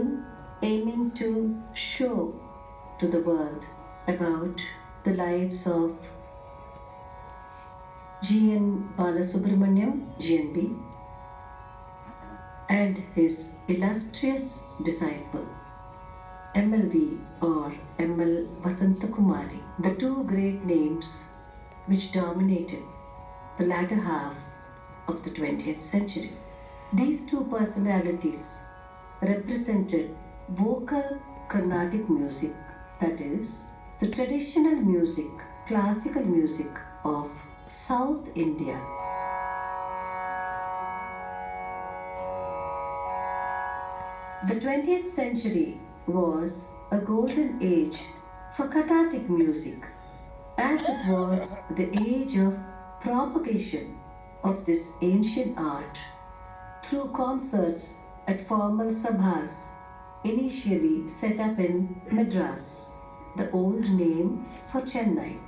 film aiming to show to the world about the lives of G.N. Balasubramaniam, GNB, and his illustrious disciple, MLV or ML Vasantakumari, the two great names which dominated the latter half of the 20th century. These two personalities represented vocal Carnatic music, that is, the traditional music, classical music of South India. The 20th century was a golden age for Carnatic music, as it was the age of propagation of this ancient art through concerts at formal sabhas, initially set up in Madras, the old name for Chennai.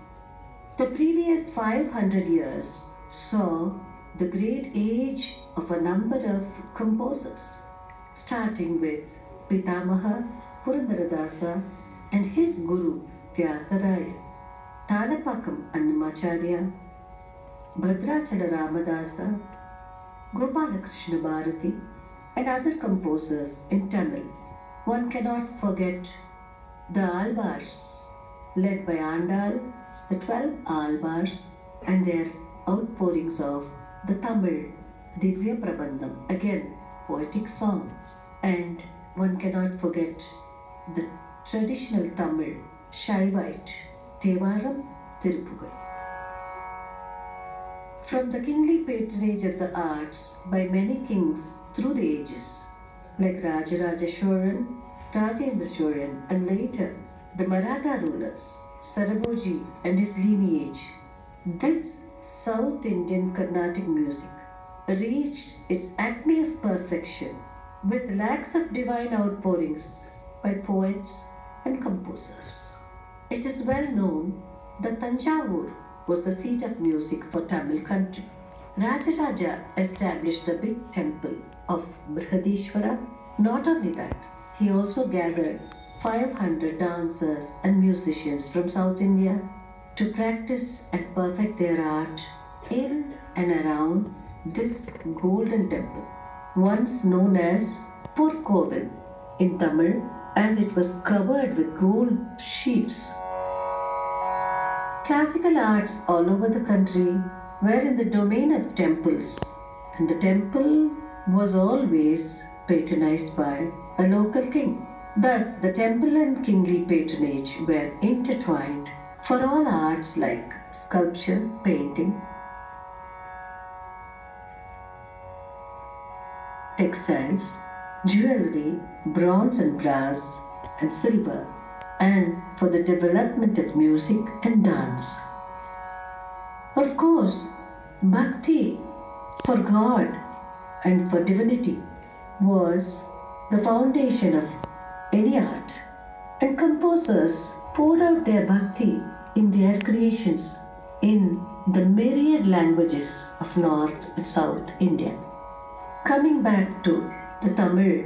The previous 500 years saw the great age of a number of composers, starting with Pitamaha Purandaradasa and his guru Vyasaraya, Talapakam Annamacharya, Bhadrachala Ramadasa, Gopalakrishna Bharati, and other composers in Tamil. One cannot forget the Albars, led by Andal, the 12 Albars, and their outpourings of the Tamil Divya Prabandham, again poetic song. And one cannot forget the traditional Tamil Shaivite Thevaram Tiruppugal. From the kingly patronage of the arts by many kings through the ages, like Rajaraja Cholan, Rajendra Cholan, and later the Maratha rulers, Saraboji and his lineage, this South Indian Carnatic music reached its acme of perfection with lakhs of divine outpourings by poets and composers. It is well known that Tanjavur was the seat of music for Tamil country. Rajaraja established the big temple of Brihadishwara. Not only that, he also gathered 500 dancers and musicians from South India to practice and perfect their art in and around this golden temple, once known as Porkovil in Tamil, as it was covered with gold sheets. Classical arts all over the country were in the domain of temples, and the temple was always patronized by a local king. Thus, the temple and kingly patronage were intertwined for all arts like sculpture, painting, textiles, jewelry, bronze and brass, and silver, and for the development of music and dance. Of course, bhakti for God and for divinity was the foundation of any art, and composers poured out their bhakti in their creations in the myriad languages of North and South India. Coming back to the Tamil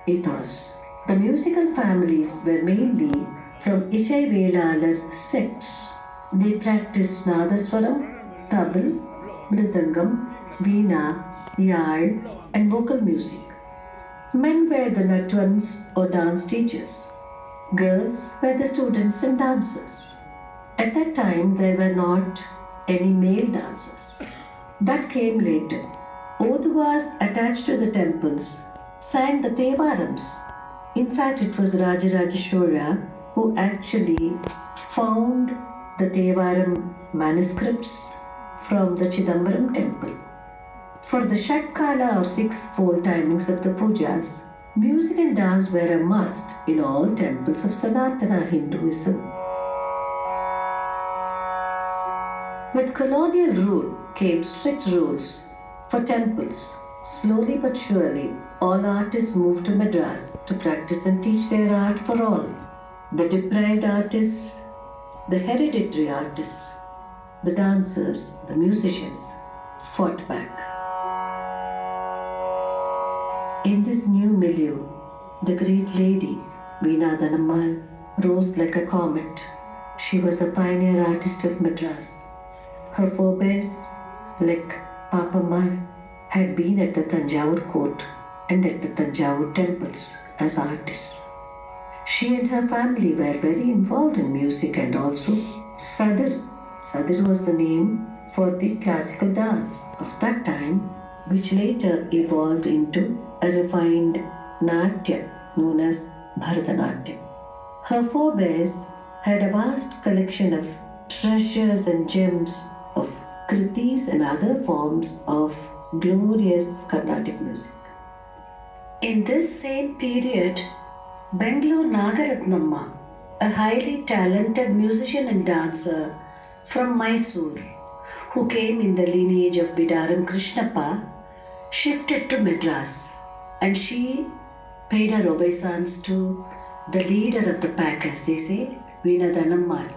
ethos, the musical families were mainly from Ichai Velalar sects. They practiced Nadaswaram, Tabla, Mridangam, Veena, Yal, and vocal music. Men were the Natwans or dance teachers. Girls were the students and dancers. At that time, there were not any male dancers. That came later. Oduvas attached to the temples sang the Tevarams. In fact, it was Rajaraja Chola who actually found the Tevaram manuscripts from the Chidambaram temple. For the Shatkala or six-fold timings of the pujas, music and dance were a must in all temples of Sanatana Hinduism. With colonial rule came strict rules for temples. Slowly but surely, all artists moved to Madras to practice and teach their art for all. The deprived artists, the hereditary artists, the dancers, the musicians fought back. In this new milieu, The great lady, Veena Dhanammal, rose like a comet. She was a pioneer artist of Madras. Her forebears, like Papammal, had been at the Tanjavur court and at the Tanjavur temples as artists. She and her family were very involved in music and also Sadir. Sadir was the name for the classical dance of that time, which later evolved into a refined Natya known as Bharatanatyam. Her forebears had a vast collection of treasures and gems of kritis and other forms of glorious Carnatic music. In this same period, Bangalore Nagaratnamma, a highly talented musician and dancer from Mysore, who came in the lineage of Bidaram Krishnappa, shifted to Madras, and she paid her obeisance to the leader of the pack, as they say, Veena Dhanammal.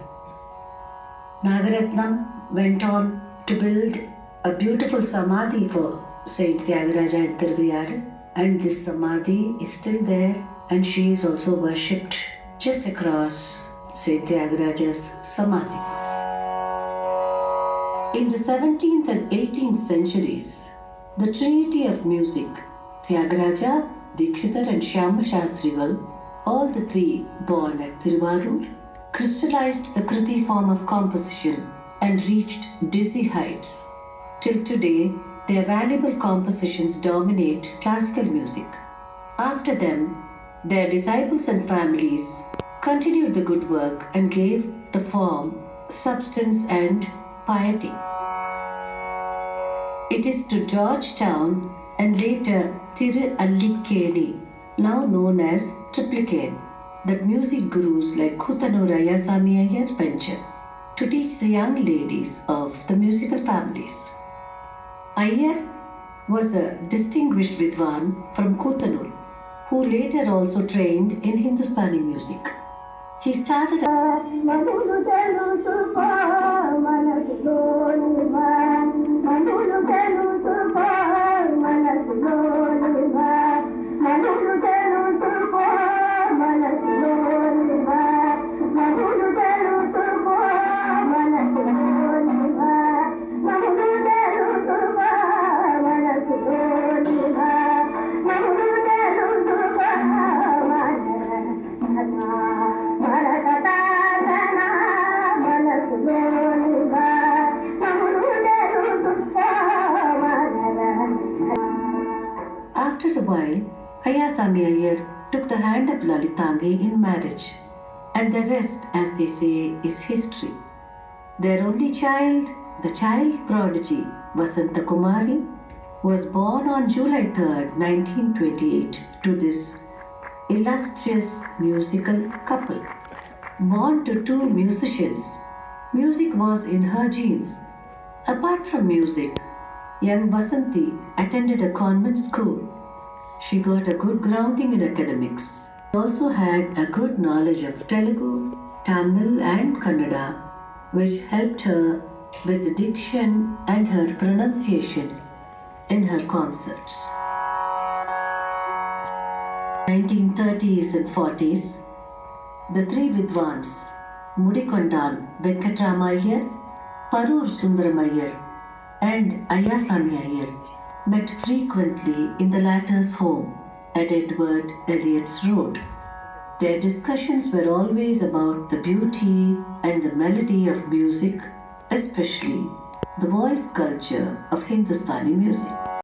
Nagaratnam went on to build a beautiful samadhi for Saint Tyagaraja in Tiruviyar, and this samadhi is still there, and she is also worshipped just across Saint Tyagaraja's samadhi. In the 17th and 18th centuries, the trinity of music, Tyagaraja, Dikshitar and Shyama Shastrigal, all the three born at Thiruvarur, crystallized the Kriti form of composition and reached dizzy heights. Till today, their valuable compositions dominate classical music. After them, their disciples and families continued the good work and gave the form substance and piety. It is to Georgetown and later Tirunelveli, now known as Triplicane, that music gurus like Kuttanur Ayasami Iyer venture to teach the young ladies of the musical families. Iyer was a distinguished Vidwan from Kuttanur, who later also trained in Hindustani music. He started After a while, Ayasami Iyer took the hand of Lalitangi in marriage, and the rest, as they say, is history. Their only child, the child prodigy Vasanta Kumari, was born on July 3rd, 1928, to this illustrious musical couple. Born to two musicians, music was in her genes. Apart from music, young Vasanti attended a convent school. She got a good grounding in academics. She also had a good knowledge of Telugu, Tamil and Kannada, which helped her with diction and her pronunciation in her concerts. 1930s and 40s, the three Vidwans, Mudikondan Venkatrama Iyer, Parur Sundaram Iyer and Ayasami Iyer, met frequently in the latter's home at Edward Elliot's Road. Their discussions were always about the beauty and the melody of music, especially the voice culture of Hindustani music.